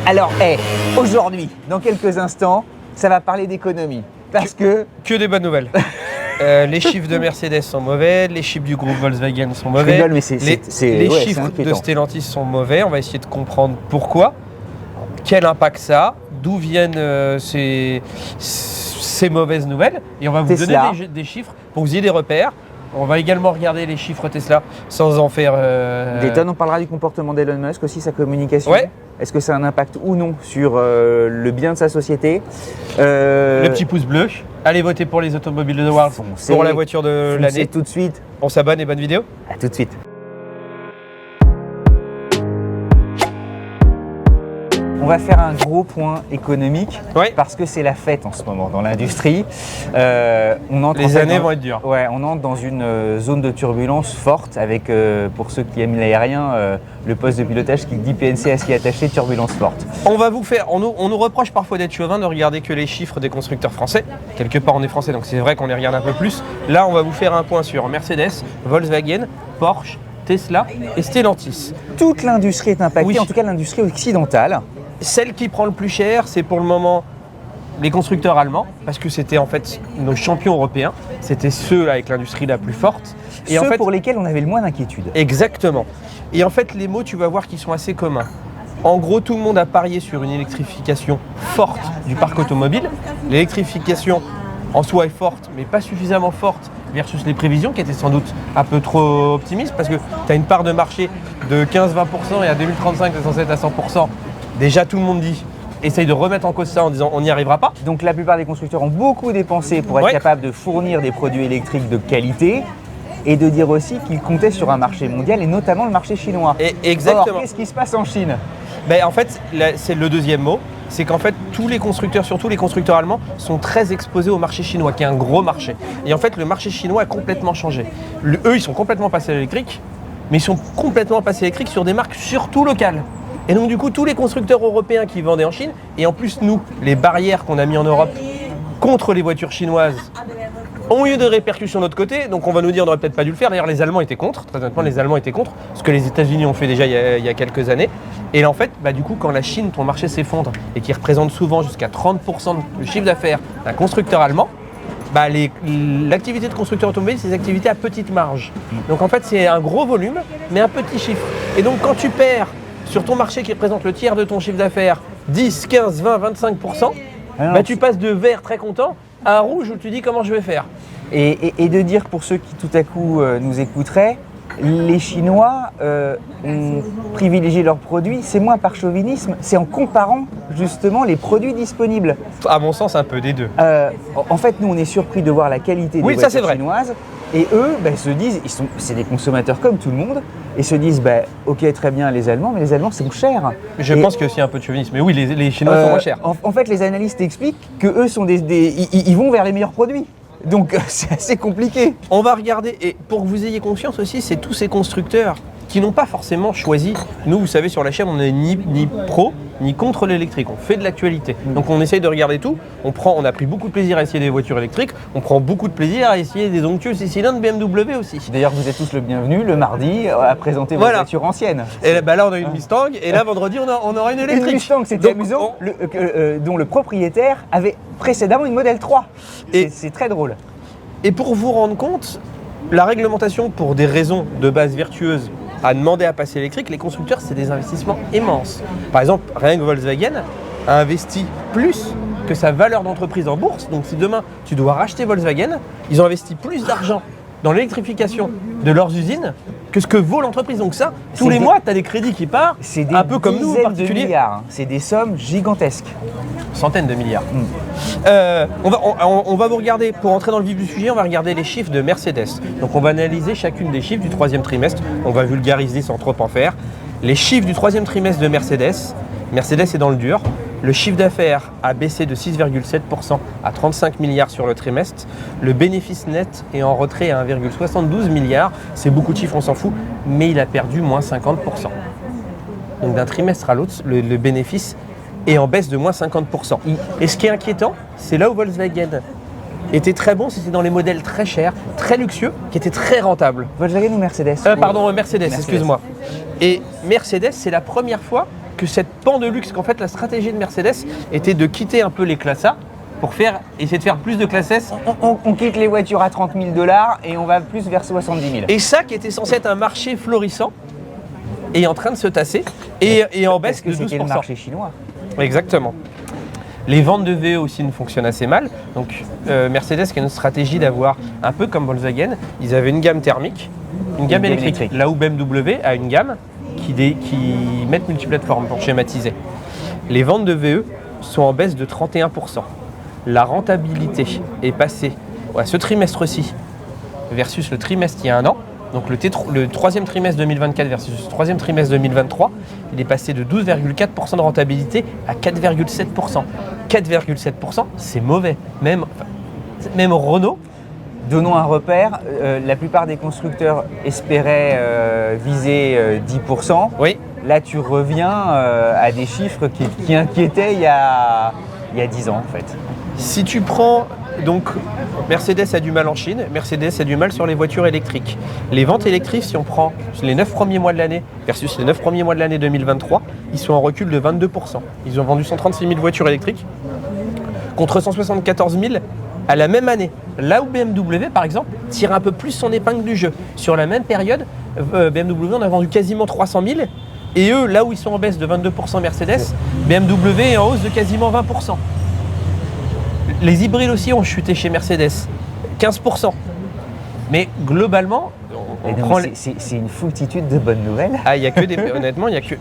Alors, aujourd'hui, dans quelques instants, ça va parler d'économie. Parce que des bonnes nouvelles. Les chiffres de Mercedes sont mauvais, les chiffres du groupe Volkswagen sont mauvais. Je rigole, mais les chiffres de Stellantis sont mauvais. On va essayer de comprendre pourquoi, quel impact ça a, d'où viennent ces mauvaises nouvelles. Et on va vous donner des chiffres pour que vous ayez des repères. On va également regarder les chiffres Tesla sans en faire des tonnes. On parlera du comportement d'Elon Musk aussi, sa communication. Ouais. Est-ce que ça a un impact ou non sur le bien de sa société? Le petit pouce bleu. Allez voter pour les automobiles de The World pour la voiture de l'année. Tout de suite. On s'abonne et bonne vidéo. À tout de suite. On va faire un gros point économique parce que c'est la fête en ce moment dans l'industrie. Les années vont être dures. Ouais, on entre dans une zone de turbulence forte avec, pour ceux qui aiment l'aérien, le poste de pilotage qui dit PNC à s'y attacher, turbulence forte. On va vous faire, on nous reproche parfois d'être chauvin, de regarder que les chiffres des constructeurs français. Quelque part on est français donc c'est vrai qu'on les regarde un peu plus. Là on va vous faire un point sur Mercedes, Volkswagen, Porsche, Tesla et Stellantis. Toute l'industrie est impactée, en tout cas l'industrie occidentale. Celle qui prend le plus cher, c'est pour le moment les constructeurs allemands, parce que c'était en fait nos champions européens, c'était ceux avec l'industrie la plus forte. Et ceux pour lesquels on avait le moins d'inquiétude. Exactement. Et en fait, les mots, tu vas voir qu'ils sont assez communs. En gros, tout le monde a parié sur une électrification forte du parc automobile. L'électrification en soi est forte, mais pas suffisamment forte versus les prévisions qui étaient sans doute un peu trop optimistes, parce que tu as une part de marché de 15-20% et à 2035, tu es censé être à 100%. Déjà, tout le monde dit, essaye de remettre en cause ça en disant on n'y arrivera pas. Donc la plupart des constructeurs ont beaucoup dépensé pour être capables de fournir des produits électriques de qualité et de dire aussi qu'ils comptaient sur un marché mondial et notamment le marché chinois. Exactement. Or, qu'est-ce qui se passe en Chine? En fait, c'est le deuxième mot, c'est qu'en fait tous les constructeurs, surtout les constructeurs allemands, sont très exposés au marché chinois, qui est un gros marché. Et en fait, le marché chinois a complètement changé. Eux, ils sont complètement passés à l'électrique, mais ils sont complètement passés à l'électrique sur des marques surtout locales. Et donc du coup, tous les constructeurs européens qui vendaient en Chine, et en plus nous, les barrières qu'on a mis en Europe contre les voitures chinoises ont eu des répercussions de notre côté, donc on va nous dire on n'aurait peut-être pas dû le faire. D'ailleurs, les Allemands étaient contre, très honnêtement, les Allemands étaient contre, ce que les États-Unis ont fait déjà il y a quelques années. Et là, en fait, du coup, quand la Chine, ton marché s'effondre et qui représente souvent jusqu'à 30% du chiffre d'affaires d'un constructeur allemand, l'activité de constructeur automobile, c'est des activités à petite marge. Donc en fait, c'est un gros volume, mais un petit chiffre. Et donc quand tu perds sur ton marché qui représente le tiers de ton chiffre d'affaires, 10, 15, 20, 25%, tu passes de vert très content à rouge où tu dis comment je vais faire. Et de dire pour ceux qui tout à coup nous écouteraient, les Chinois ont privilégié leurs produits, c'est moins par chauvinisme, c'est en comparant justement les produits disponibles. À mon sens, un peu des deux. En fait, nous on est surpris de voir la qualité des voitures chinoises. Et eux, se disent, c'est des consommateurs comme tout le monde, et se disent, ok, très bien les Allemands, mais les Allemands sont chers. Je pense qu'il y a aussi un peu de chauvinisme, mais oui, les Chinois sont moins chers. En fait, les analystes expliquent qu'eux sont ils vont vers les meilleurs produits. Donc c'est assez compliqué. On va regarder, et pour que vous ayez conscience aussi, c'est tous ces constructeurs qui n'ont pas forcément choisi. Nous, vous savez, sur la chaîne, on n'est ni pro, ni contre l'électrique. On fait de l'actualité. Donc on essaye de regarder tout. On a pris beaucoup de plaisir à essayer des voitures électriques. On prend beaucoup de plaisir à essayer des onctueux 6 cylindres BMW aussi. D'ailleurs, vous êtes tous le bienvenu le mardi à présenter vos voitures anciennes. Et là, on a une Mustang. Et là, vendredi, on aura une électrique. Une Mustang, c'était amusant, dont le propriétaire avait précédemment une Model 3. C'est très drôle. Et pour vous rendre compte, la réglementation, pour des raisons de base vertueuses, a demandé à passer électrique, les constructeurs, c'est des investissements immenses. Par exemple, rien que Volkswagen a investi plus que sa valeur d'entreprise en bourse. Donc si demain, tu dois racheter Volkswagen, ils ont investi plus d'argent dans l'électrification de leurs usines que ce que vaut l'entreprise. Donc ça, tous les mois, tu as des crédits qui partent, un peu comme nous en particulier. De milliards. C'est des sommes gigantesques. Centaines de milliards. On va vous regarder, pour entrer dans le vif du sujet, on va regarder les chiffres de Mercedes. Donc on va analyser chacune des chiffres du troisième trimestre. On va vulgariser sans trop en faire. Les chiffres du troisième trimestre de Mercedes. Mercedes est dans le dur. Le chiffre d'affaires a baissé de 6,7% à 35 milliards sur le trimestre. Le bénéfice net est en retrait à 1,72 milliard. C'est beaucoup de chiffres, on s'en fout, mais il a perdu moins 50%. Donc d'un trimestre à l'autre, le bénéfice est en baisse de moins 50%. Et ce qui est inquiétant, c'est là où Volkswagen était très bon, c'était dans les modèles très chers, très luxueux, qui étaient très rentables. Volkswagen ou Mercedes Pardon, Mercedes, excuse-moi. Et Mercedes, c'est la première fois que cette pan de luxe, qu'en fait la stratégie de Mercedes était de quitter un peu les classes A pour essayer de faire plus de classes S. On quitte les voitures à 30 000 $ et on va plus vers 70 000. Et ça qui était censé être un marché florissant est en train de se tasser et en baisse de 12%. C'était le marché chinois. Exactement. Les ventes de VE aussi ne fonctionnent assez mal. Donc Mercedes qui a une stratégie d'avoir, un peu comme Volkswagen, ils avaient une gamme thermique, une gamme électrique. Là où BMW a une gamme qui mettent multiplateforme pour schématiser. Les ventes de VE sont en baisse de 31%. La rentabilité est passée à ce trimestre-ci versus le trimestre il y a un an. Donc le troisième trimestre 2024 versus le troisième trimestre 2023, il est passé de 12,4% de rentabilité à 4,7%. 4,7%, c'est mauvais. Même Renault. Donnons un repère, la plupart des constructeurs espéraient viser 10%. Oui. Là, tu reviens à des chiffres qui inquiétaient il y a 10 ans en fait. Si tu prends, donc Mercedes a du mal en Chine, Mercedes a du mal sur les voitures électriques. Les ventes électriques, si on prend les 9 premiers mois de l'année versus les 9 premiers mois de l'année 2023, ils sont en recul de 22%. Ils ont vendu 136 000 voitures électriques contre 174 000 à la même année. Là où BMW, par exemple, tire un peu plus son épingle du jeu. Sur la même période, BMW en a vendu quasiment 300 000. Et eux, là où ils sont en baisse de 22% Mercedes, BMW est en hausse de quasiment 20%. Les hybrides aussi ont chuté chez Mercedes, 15%. Mais globalement, c'est une foultitude de bonnes nouvelles. Ah, il y a que des. Honnêtement, il y a que.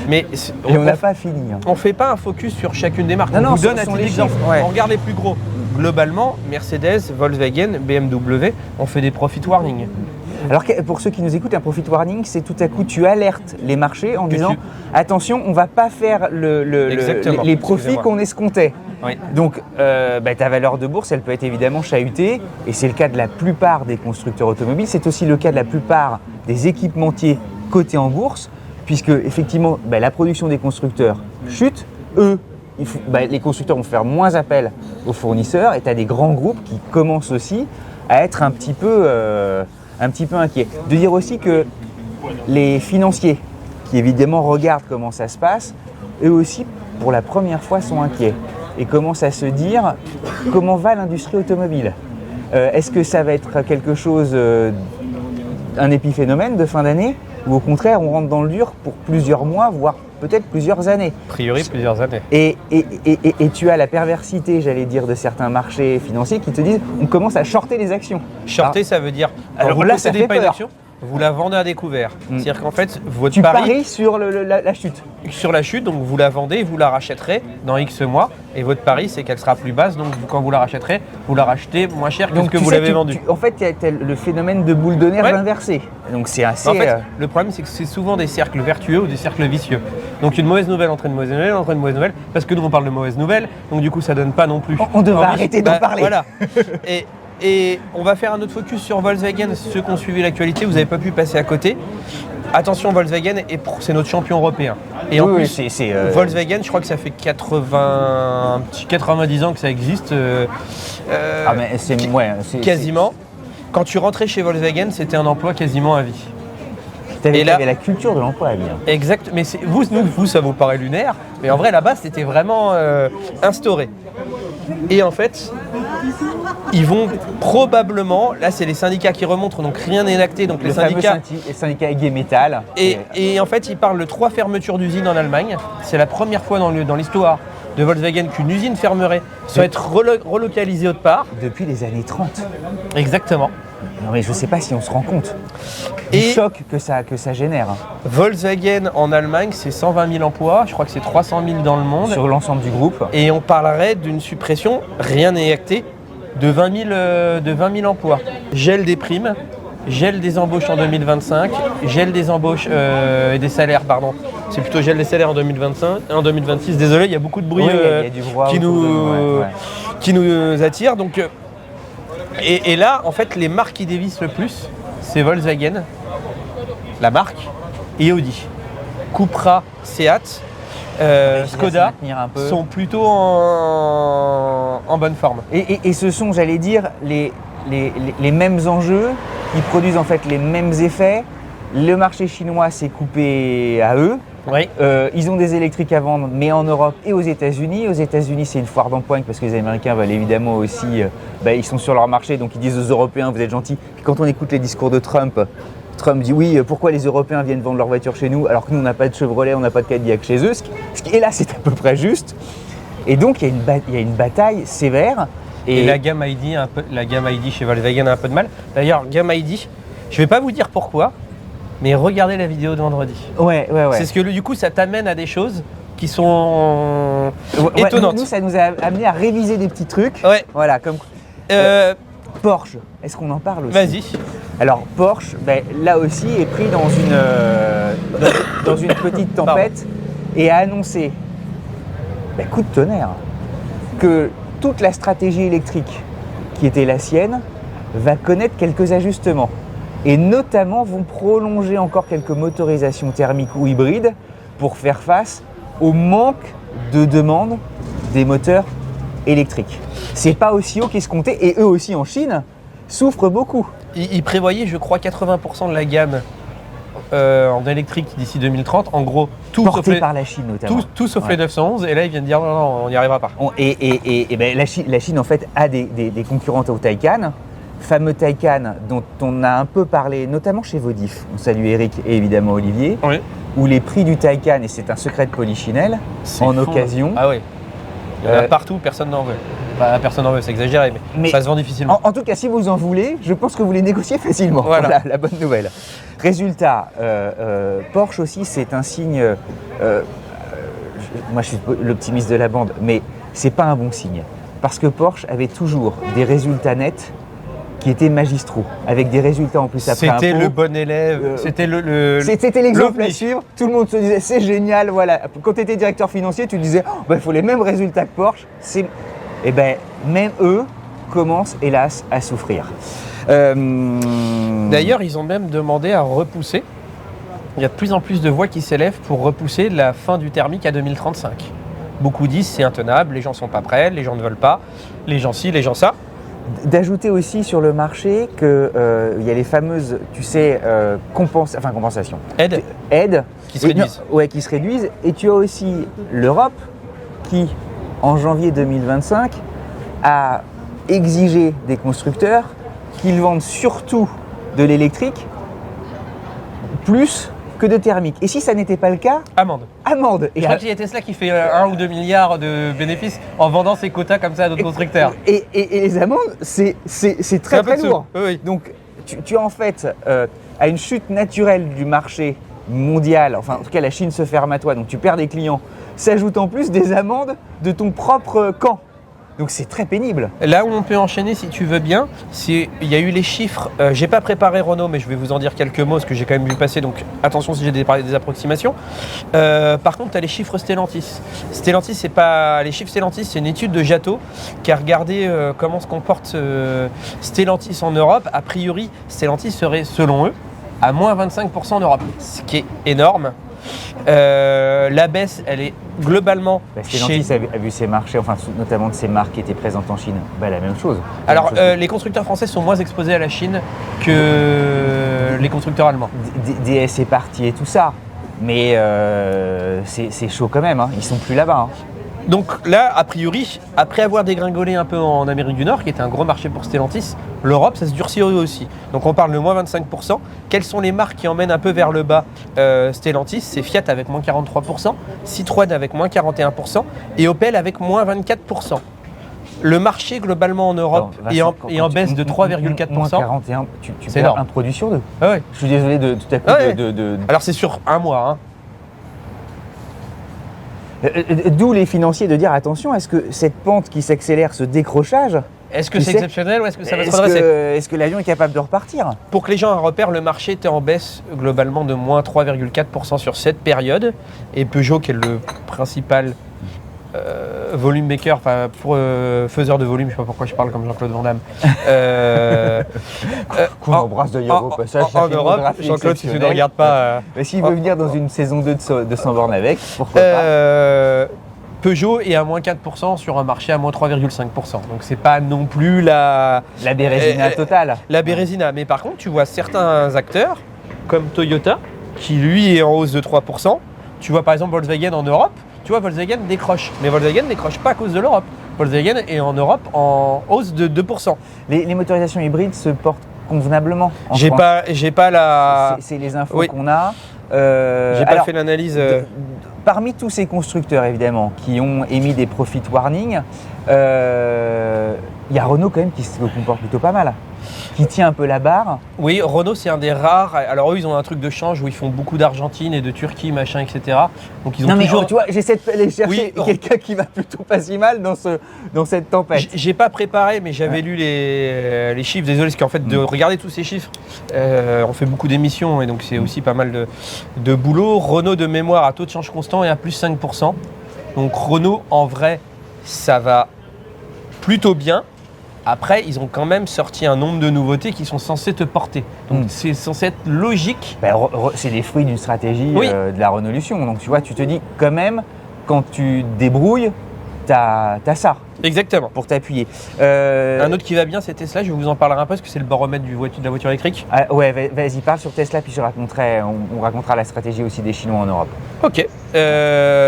Mais on n'a pas fini. Hein. On fait pas un focus sur chacune des marques. Non, on non, vous donne à titre les d'exemple. chiffres, ouais. On regarde les plus gros. Globalement, Mercedes, Volkswagen, BMW, on fait des profit warnings. Alors pour ceux qui nous écoutent, un profit warning, c'est tout à coup tu alertes les marchés en disant attention, on ne va pas faire les profits qu'on escomptait. Oui. Donc ta valeur de bourse, elle peut être évidemment chahutée, et c'est le cas de la plupart des constructeurs automobiles, c'est aussi le cas de la plupart des équipementiers cotés en bourse, puisque effectivement la production des constructeurs chute, les constructeurs vont faire moins appel aux fournisseurs, et tu as des grands groupes qui commencent aussi à être un petit peu inquiets. De dire aussi que les financiers, qui évidemment regardent comment ça se passe, eux aussi, pour la première fois, sont inquiets et commencent à se dire comment va l'industrie automobile. Est-ce que ça va être quelque chose, un épiphénomène de fin d'année, ou au contraire, on rentre dans le dur pour plusieurs mois, voire peut-être plusieurs années. A priori, plusieurs années. Et tu as la perversité, j'allais dire, de certains marchés financiers qui te disent on commence à shorter les actions. Shorter, ça veut dire alors vous là, ça fait pas une peur. action, vous la vendez à découvert. C'est-à-dire qu'en fait, votre tu pari paries sur la chute. Sur la chute, donc vous la vendez, vous la rachèterez dans X mois, et votre pari c'est qu'elle sera plus basse, donc quand vous la rachèterez, vous la rachetez moins cher que ce que vous l'avez vendu. En fait, il y a le phénomène de boule de neige inversé. Donc c'est assez. En fait, le problème c'est que c'est souvent des cercles vertueux ou des cercles vicieux. Donc une mauvaise nouvelle entraîne une mauvaise nouvelle, entraîne une mauvaise nouvelle, parce que nous on parle de mauvaise nouvelle, donc du coup ça donne pas non plus. On devrait arrêter d'en parler. Voilà. Et on va faire un autre focus sur Volkswagen. Ceux qui ont suivi l'actualité, vous n'avez pas pu passer à côté. Attention, Volkswagen, c'est notre champion européen. Et en plus, Volkswagen, je crois que ça fait 90 ans que ça existe. Mais c'est quasiment. Quand tu rentrais chez Volkswagen, c'était un emploi quasiment à vie. Et là, la culture de l'emploi à vie. Exact. Mais vous, ça vous paraît lunaire. Mais en vrai, là-bas, c'était vraiment instauré. Et en fait, ils vont probablement, là c'est les syndicats qui remontent, donc rien n'est acté, donc les syndicats Gay Metal. Et en fait, ils parlent de 3 fermetures d'usines en Allemagne. C'est la première fois dans l'histoire de Volkswagen qu'une usine fermerait sans être relocalisée autre part. Depuis les années 30. Exactement. Non, mais je ne sais pas si on se rend compte du choc que ça génère. Volkswagen en Allemagne, c'est 120 000 emplois, je crois que c'est 300 000 dans le monde. Sur l'ensemble du groupe. Et on parlerait d'une suppression, rien n'est acté, de 20 000 emplois. Gel des primes, gel des embauches en 2025, gel des embauches et des salaires, pardon. C'est plutôt gel des salaires en 2026. Désolé, il y a beaucoup de bruit qui nous attire. Donc, et là, en fait, les marques qui dévissent le plus, c'est Volkswagen, la marque, et Audi. Cupra, Seat, Skoda sont plutôt en bonne forme. Et ce sont, j'allais dire, les mêmes enjeux qui produisent en fait les mêmes effets. Le marché chinois s'est coupé à eux. Oui. Ils ont des électriques à vendre, mais en Europe et aux États-Unis. Aux États-Unis, c'est une foire d'empoigne parce que les Américains veulent évidemment aussi, ils sont sur leur marché, donc ils disent aux Européens, vous êtes gentils. Puis quand on écoute les discours de Trump, Trump dit oui, pourquoi les Européens viennent vendre leur voiture chez nous alors que nous on n'a pas de Chevrolet, on n'a pas de Cadillac chez eux. Et là, c'est à peu près juste. Et donc il y a une bataille sévère. Et la gamme ID, chez Volkswagen a un peu de mal. D'ailleurs, gamme ID, je vais pas vous dire pourquoi, mais regardez la vidéo de vendredi. Ouais. C'est ce que du coup, ça t'amène à des choses qui sont étonnantes. Nous, ça nous a amené à réviser des petits trucs. Ouais. Voilà, comme Porsche. Est-ce qu'on en parle aussi? Vas-y. Alors Porsche, là aussi, est pris dans une petite tempête et a annoncé, coup de tonnerre, que toute la stratégie électrique qui était la sienne va connaître quelques ajustements et notamment vont prolonger encore quelques motorisations thermiques ou hybrides pour faire face au manque de demande des moteurs électriques. C'est pas aussi haut qu'escompté et eux aussi en Chine souffrent beaucoup. Ils prévoyaient, je crois, 80% de la gamme en électrique d'ici 2030. En gros, tout sauf par la Chine notamment. Tout sauf les 911. Et là, ils viennent dire non, on n'y arrivera pas. La Chine, en fait, a des concurrentes au Taycan. Fameux Taycan dont on a un peu parlé, notamment chez Vodif. On salue Eric et évidemment Olivier. Oui. Où les prix du Taycan, et c'est un secret de Polichinelle, en occasion. Ah oui. Il y en a partout, personne n'en veut. Bah, personne n'en veut, c'est exagéré, mais ça se vend difficilement. En tout cas, si vous en voulez, je pense que vous les négociez facilement. Voilà. La bonne nouvelle. Résultat, Porsche aussi, c'est un signe. Moi, je suis l'optimiste de la bande, mais c'est pas un bon signe. Parce que Porsche avait toujours des résultats nets qui étaient magistraux, avec des résultats en plus après C'était impôt. le bon élève, c'était C'était l'exemple à suivre. Tout le monde se disait c'est génial, voilà. Quand tu étais directeur financier, tu disais il faut les mêmes résultats que Porsche. Même eux commencent hélas à souffrir. D'ailleurs, ils ont même demandé à repousser. Il y a de plus en plus de voix qui s'élèvent pour repousser la fin du thermique à 2035. Beaucoup disent c'est intenable, les gens sont pas prêts, les gens ne veulent pas, les gens ci, les gens ça. D'ajouter aussi sur le marché qu'il y a les fameuses, compensations. Aides. Qui se réduisent. Qui se réduisent. Et tu as aussi l'Europe qui, en janvier 2025, a exigé des constructeurs qu'ils vendent surtout de l'électrique plus que de thermique. Et si ça n'était pas le cas, amende. Et je crois qu'il y a Tesla qui fait 1 ou 2 milliards de bénéfices en vendant ses quotas comme ça à d'autres constructeurs. Et les amendes, c'est très très lourd. Oui. Donc tu en fait à une chute naturelle du marché mondial, enfin en tout cas la Chine se ferme à toi, donc tu perds des clients, s'ajoute en plus des amendes de ton propre camp. Donc c'est très pénible. Là où on peut enchaîner si tu veux bien, il y a eu les chiffres, j'ai pas préparé Renault mais je vais vous en dire quelques mots parce que j'ai quand même vu passer, donc attention si j'ai des approximations. Par contre tu as les chiffres Stellantis. Les chiffres Stellantis, c'est une étude de Jato qui a regardé comment se comporte Stellantis en Europe. A priori Stellantis serait selon eux à moins 25% en Europe, ce qui est énorme. La baisse, elle est globalement Stellantis a vu ses marchés, enfin notamment de ses marques qui étaient présentes en Chine, la même chose. Alors les constructeurs français sont moins exposés à la Chine que les constructeurs allemands. DS est parti et tout ça, mais c'est chaud quand même, ils sont plus là-bas. Donc là, a priori, après avoir dégringolé un peu en Amérique du Nord, qui était un gros marché pour Stellantis, l'Europe, ça se durcit aussi. Donc on parle de moins 25%. Quelles sont les marques qui emmènent un peu vers le bas Stellantis? C'est Fiat avec moins 43%, Citroën avec moins 41% et Opel avec moins 24%. Le marché globalement en Europe est en baisse de 3,4%. Moins 41, tu perds énorme. Un produit sur deux. Ah ouais. Je suis désolé de tout à coup Alors c'est sur un mois. D'où les financiers de dire attention, est-ce que cette pente qui s'accélère, ce décrochage, est-ce que c'est exceptionnel ou est-ce que ça va se redresser? Est-ce que l'avion est capable de repartir? Pour que les gens aient un repère, le marché était en baisse globalement de moins 3,4% sur cette période. Et Peugeot, qui est le principal volume maker, faiseur de volume, je ne sais pas pourquoi je parle comme Jean-Claude Van Damme. Qu'on embrasse d'ailleurs au passage. En Europe, Jean-Claude, si tu ne regardes pas... S'il veut venir dans une saison 2 de 100 bornes avec, pourquoi pas. Peugeot est à moins 4% sur un marché à moins 3,5%. Donc c'est pas non plus la Bérésina totale. La Bérésina. Mais par contre, tu vois certains acteurs, comme Toyota, qui lui est en hausse de 3%. Tu vois par exemple Volkswagen en Europe, tu vois Volkswagen décroche. Mais Volkswagen ne décroche pas à cause de l'Europe. Volkswagen est en Europe en hausse de 2%. Les motorisations hybrides se portent convenablement en J'ai France. pas la... C'est les infos Oui. qu'on a. J'ai pas fait l'analyse. Parmi tous ces constructeurs, évidemment, qui ont émis des profit warnings, il y a Renault quand même qui se comporte plutôt pas mal, qui tient un peu la barre. Oui, Renault, c'est un des rares. Alors eux, ils ont un truc de change où ils font beaucoup d'Argentine et de Turquie, machin, etc. Donc ils ont Non mais toujours... tu vois, j'essaie d'aller chercher Oui. quelqu'un qui va plutôt pas si mal dans cette tempête. J'ai pas préparé, mais j'avais lu les chiffres. Désolé, parce qu'en fait, de regarder tous ces chiffres, on fait beaucoup d'émissions et donc c'est aussi pas mal de boulot. Renault de mémoire à taux de change constant est à plus 5%. Donc Renault, en vrai, ça va plutôt bien. Après, ils ont quand même sorti un nombre de nouveautés qui sont censées te porter. Donc c'est censé être logique. Ben, c'est les fruits d'une stratégie Oui. de la Renaulution. Donc tu vois, tu te dis quand même, quand tu débrouilles, t'as ça Exactement. pour t'appuyer. Un autre qui va bien, c'est Tesla. Je vous en parlerai un peu parce que c'est le baromètre de la voiture électrique. Ouais, vas-y, parle sur Tesla, puis on racontera la stratégie aussi des Chinois en Europe. Ok.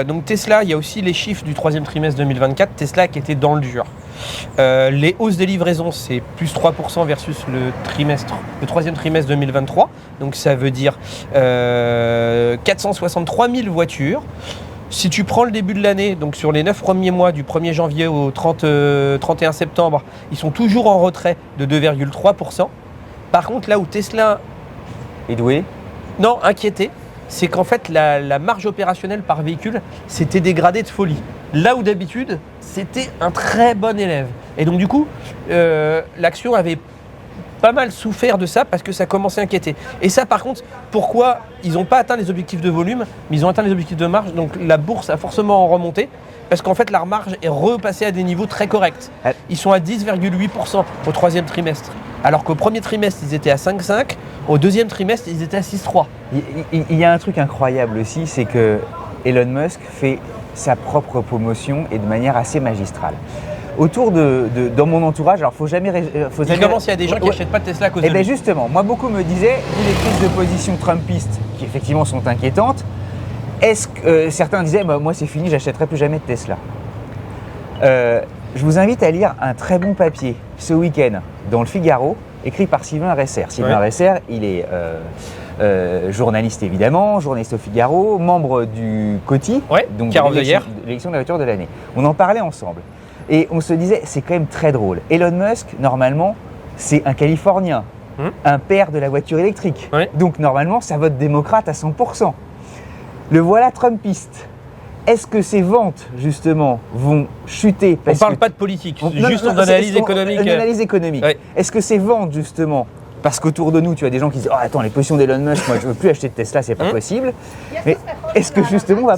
Donc Tesla, il y a aussi les chiffres du troisième trimestre 2024. Tesla qui était dans le dur. Les hausses des livraisons, c'est plus 3% versus le troisième trimestre 2023. Donc ça veut dire 463 000 voitures. Si tu prends le début de l'année, donc sur les 9 premiers mois, du 1er janvier au 31 septembre, ils sont toujours en retrait de 2,3%. Par contre, là où Tesla Et doué. non, inquiété, c'est qu'en fait la marge opérationnelle par véhicule s'était dégradée de folie. Là où d'habitude, c'était un très bon élève. Et donc du coup, l'action avait pas mal souffert de ça parce que ça commençait à inquiéter. Et ça par contre, pourquoi ils n'ont pas atteint les objectifs de volume, mais ils ont atteint les objectifs de marge, donc la bourse a forcément remonté. Parce qu'en fait, leur marge est repassée à des niveaux très corrects. Ils sont à 10,8% au troisième trimestre. Alors qu'au premier trimestre, ils étaient à 5,5%. Au deuxième trimestre, ils étaient à 6,3%. Il y a un truc incroyable aussi, c'est que Elon Musk fait sa propre promotion et de manière assez magistrale. Dans mon entourage, alors faut jamais. Il commence, il y a des gens qui n'achètent pas de Tesla à cause de Eh bien lui. justement, moi beaucoup me disaient, vu les prises de position trumpistes qui effectivement sont inquiétantes, est-ce que certains disaient, bah, moi c'est fini, j'achèterai plus jamais de Tesla. Je vous invite à lire un très bon papier ce week-end dans le Figaro, écrit par Sylvain Resser. Sylvain Resser, il est journaliste évidemment, journaliste au Figaro, membre du COTI, donc de l'élection de la voiture de l'année. On en parlait ensemble. Et on se disait, c'est quand même très drôle. Elon Musk, normalement, c'est un Californien, un père de la voiture électrique. Donc normalement, ça vote démocrate à 100%. Le voilà trumpiste. Est-ce que ces ventes, justement, vont chuter On ne parle pas de politique, juste d'analyse économique. Une analyse économique. Ouais. Est-ce que ces ventes, justement, parce qu'autour de nous, tu as des gens qui disent « Oh, attends, les positions d'Elon Musk, moi, je ne veux plus acheter de Tesla, c'est pas possible. » Mais est-ce que, justement,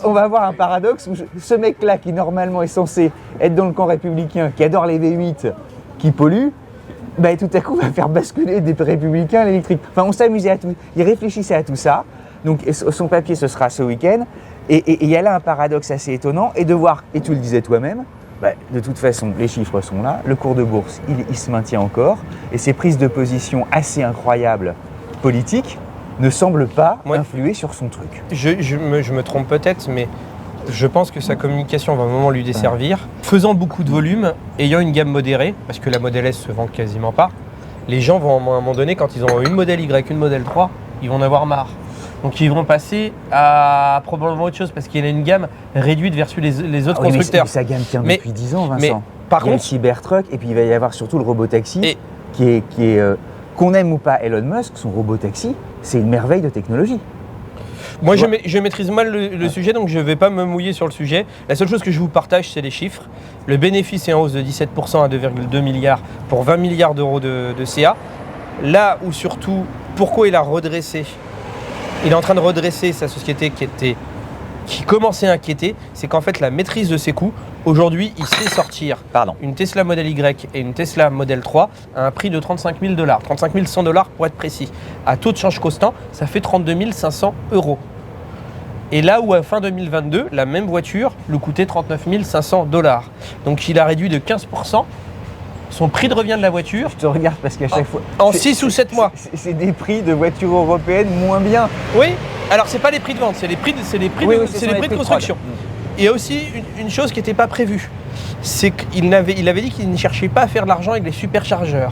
on va avoir un paradoxe où ce mec-là, qui normalement est censé être dans le camp républicain, qui adore les V8, qui pollue, bah, tout à coup, va faire basculer des républicains à l'électrique. Enfin, on s'amusait à tout. Il réfléchissait à tout ça. Donc, son papier, ce sera ce week-end. Et il y a là un paradoxe assez étonnant. Et de voir, et tu le disais toi-même, bah, de toute façon, les chiffres sont là. Le cours de bourse, il se maintient encore. Et ces prises de position assez incroyables politiques ne semblent pas influer sur son truc. Je me trompe peut-être, mais je pense que sa communication va un moment lui desservir. Faisant beaucoup de volume, ayant une gamme modérée, parce que la Model S se vend quasiment pas, les gens vont à un moment donné, quand ils ont une Model Y, une Model 3, ils vont en avoir marre. Donc ils vont passer à probablement autre chose parce qu'il y a une gamme réduite versus les autres constructeurs. Mais sa gamme tient depuis 10 ans, Vincent. Mais par contre, le Cybertruck et puis il va y avoir surtout le robotaxi qui est qu'on aime ou pas Elon Musk, son robotaxi, c'est une merveille de technologie. Moi, je maîtrise mal le sujet, donc je ne vais pas me mouiller sur le sujet. La seule chose que je vous partage, c'est les chiffres. Le bénéfice est en hausse de 17% à 2,2 milliards pour 20 milliards d'euros de CA. Là où surtout, pourquoi il a redressé ? Il est en train de redresser sa société qui commençait à inquiéter, c'est qu'en fait la maîtrise de ses coûts, aujourd'hui il sait sortir une Tesla Model Y et une Tesla Model 3 à un prix de $35 000, 35 100 $ pour être précis. À taux de change constant, ça fait 32 500 €. Et là où à fin 2022, la même voiture lui coûtait 39 500 $. Donc il a réduit de 15% son prix de revient de la voiture Je te regarde parce qu'à chaque fois. en c'est- 6 ou 7 mois. C'est des prix de voitures européennes moins bien. Oui, alors c'est pas les prix de vente, c'est les prix de, c'est les prix Oui, de, oui, c'est ce les sont prix de prod. construction. Il y a aussi une chose qui n'était pas prévue, c'est il avait dit qu'il ne cherchait pas à faire de l'argent avec les superchargeurs.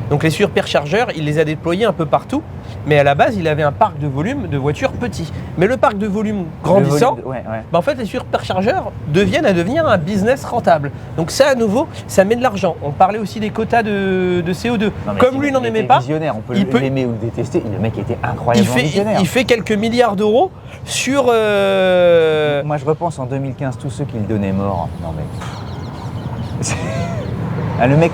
Donc les superchargeurs, il les a déployés un peu partout, mais à la base, il avait un parc de volume de voitures petit. Mais le parc de volume grandissant, Le volume de- ouais. bah en fait, les superchargeurs deviennent à devenir un business rentable. Donc ça, à nouveau, ça met de l'argent. On parlait aussi des quotas de CO2. Non, mais Comme lui n'en il aimait était pas, visionnaire. On peut il peut- l'aimer ou le détester. Le mec était incroyablement visionnaire. il fait quelques milliards d'euros sur... Moi, je repense en 2015, tous ceux qui le donnaient mort. Non, mais. C'est- Ah, le mec,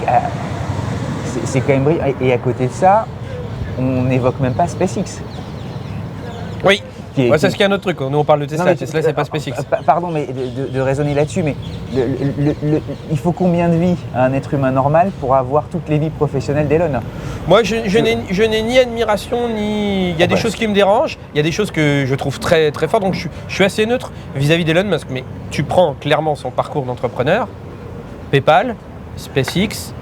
c'est quand même brillant. Et à côté de ça, on n'évoque même pas SpaceX. Oui, Qui est- ouais, qui- ça c'est un autre truc. Nous on parle de Tesla. Non, mais Tesla c'est pas SpaceX. Pardon, mais de raisonner là-dessus, mais il faut combien de vies à un être humain normal pour avoir toutes les vies professionnelles d'Elon? Moi je n'ai ni admiration ni... Il y a des bah, choses qui me dérangent, il y a des choses que je trouve très très fortes, donc je suis assez neutre vis-à-vis d'Elon Musk. Mais tu prends clairement son parcours d'entrepreneur, PayPal, SpaceX,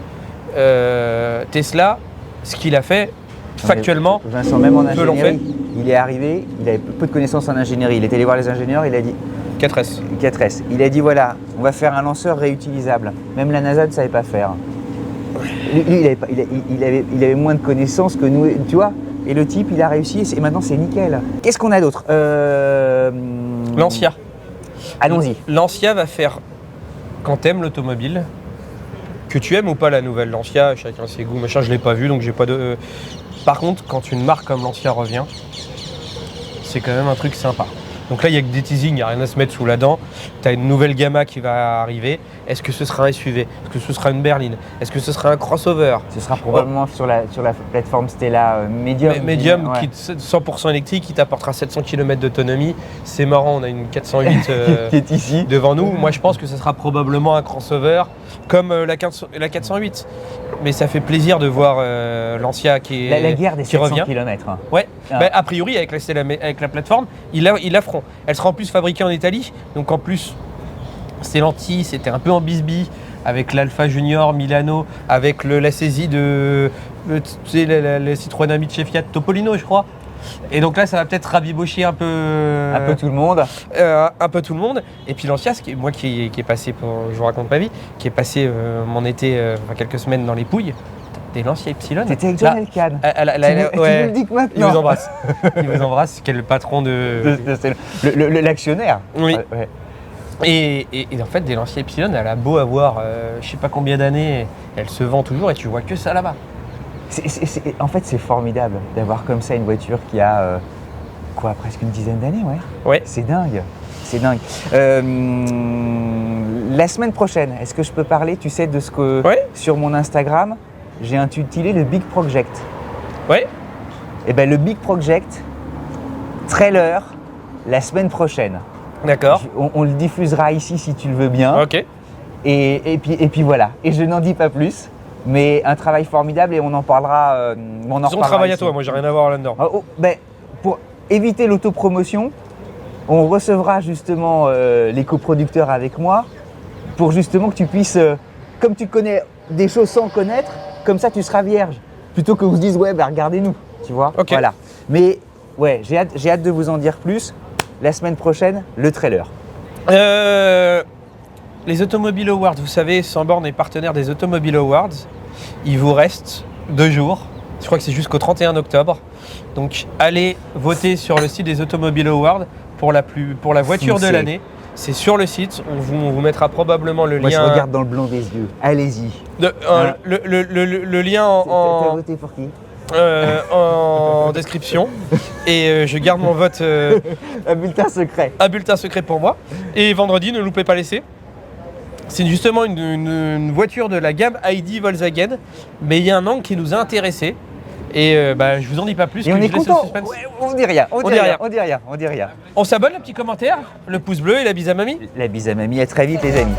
Tesla, ce qu'il a fait factuellement. Vincent, même en peu l'ont ingénierie, il est arrivé, il avait peu de connaissances en ingénierie. Il est allé voir les ingénieurs, il a dit 4S. 4S. Il a dit voilà, on va faire un lanceur réutilisable. Même la NASA ne savait pas faire. Lui, il avait moins de connaissances que nous, tu vois. Et le type, il a réussi et maintenant c'est nickel. Qu'est-ce qu'on a d'autre Lancia. Allons-y. Lancia va faire, quand t'aimes l'automobile, que tu aimes ou pas la nouvelle Lancia, chacun ses goûts, machin, je l'ai pas vu donc j'ai pas de... Par contre, quand une marque comme Lancia revient, c'est quand même un truc sympa. Donc là, il n'y a que des teasings, il n'y a rien à se mettre sous la dent. Tu as une nouvelle gamma qui va arriver. Est-ce que ce sera un SUV? Est-ce que ce sera une berline? Est-ce que ce sera un crossover? Ce sera probablement sur la plateforme Stella Medium. Medium, Ouais. qui est 100% électrique, qui t'apportera 700 km d'autonomie. C'est marrant, on a une 408 qui est ici. devant nous. Moi, je pense que ce sera probablement un crossover comme la 408. Mais ça fait plaisir de voir Lancia qui La guerre des qui 700 revient. km. Ouais, Ah. a priori avec la plateforme, ils la feront. Elle sera en plus fabriquée en Italie, donc en plus Stellantis, c'était un peu en bisbille avec l'Alfa Junior Milano, avec la saisie de tu sais, le Citroën Ami de chez Fiat Topolino, je crois. Et donc là, ça va peut-être rabibocher un peu tout le monde. un peu tout le monde. Et puis Lancia, moi qui est passé, je vous raconte ma vie, qui est passé mon été, quelques semaines dans les Pouilles, des Lancia Ypsilon. T'étais avec John Elkann. Tu nous le dis que maintenant. Il vous embrasse. Il vous embrasse, qui est le patron de... L'actionnaire. Oui. Ouais. Et en fait, des Lancia Ypsilon, elle a beau avoir je sais pas combien d'années, elle se vend toujours et tu vois que ça là-bas. En fait, c'est formidable d'avoir comme ça une voiture qui a presque une dizaine d'années, ouais. Ouais. C'est dingue. C'est dingue. La semaine prochaine, est-ce que je peux parler, tu sais, de ce que sur mon Instagram, j'ai intitulé le Big Project. Ouais. Et ben le Big Project, trailer, la semaine prochaine. D'accord. On le diffusera ici si tu le veux bien. Ok. Et puis voilà. Et je n'en dis pas plus. Mais un travail formidable et on en parlera. On travaille à ici. toi, moi j'ai rien à voir là-dedans. Pour éviter l'autopromotion, on recevra justement les coproducteurs avec moi pour justement que tu puisses, comme tu connais des choses sans connaître, comme ça tu seras vierge. Plutôt qu'on se dise, ouais, regardez-nous, tu vois. Ok. Voilà. Mais ouais, j'ai hâte de vous en dire plus. La semaine prochaine, le trailer. Les Automobile Awards, vous savez, Sanborn est partenaire des Automobile Awards. Il vous reste 2 jours. Je crois que c'est jusqu'au 31 octobre. Donc allez voter sur le site des Automobile Awards pour la voiture de l'année. C'est sur le site. On vous mettra probablement le Moi, lien. je regarde dans le blanc des yeux. Allez-y. Le lien T'as voté pour qui? en description. Et je garde mon vote Un bulletin secret. un bulletin secret pour moi. Et vendredi, ne loupez pas l'essai. C'est justement une voiture de la gamme ID Volkswagen, mais il y a un angle qui nous a intéressés. Et je vous en dis pas plus. Et que on je est laisse content. le suspense. Ouais, on dit rien. On dit rien. On s'abonne, le petit commentaire, le pouce bleu et la bise à mamie. La bise à mamie. À très vite, les amis.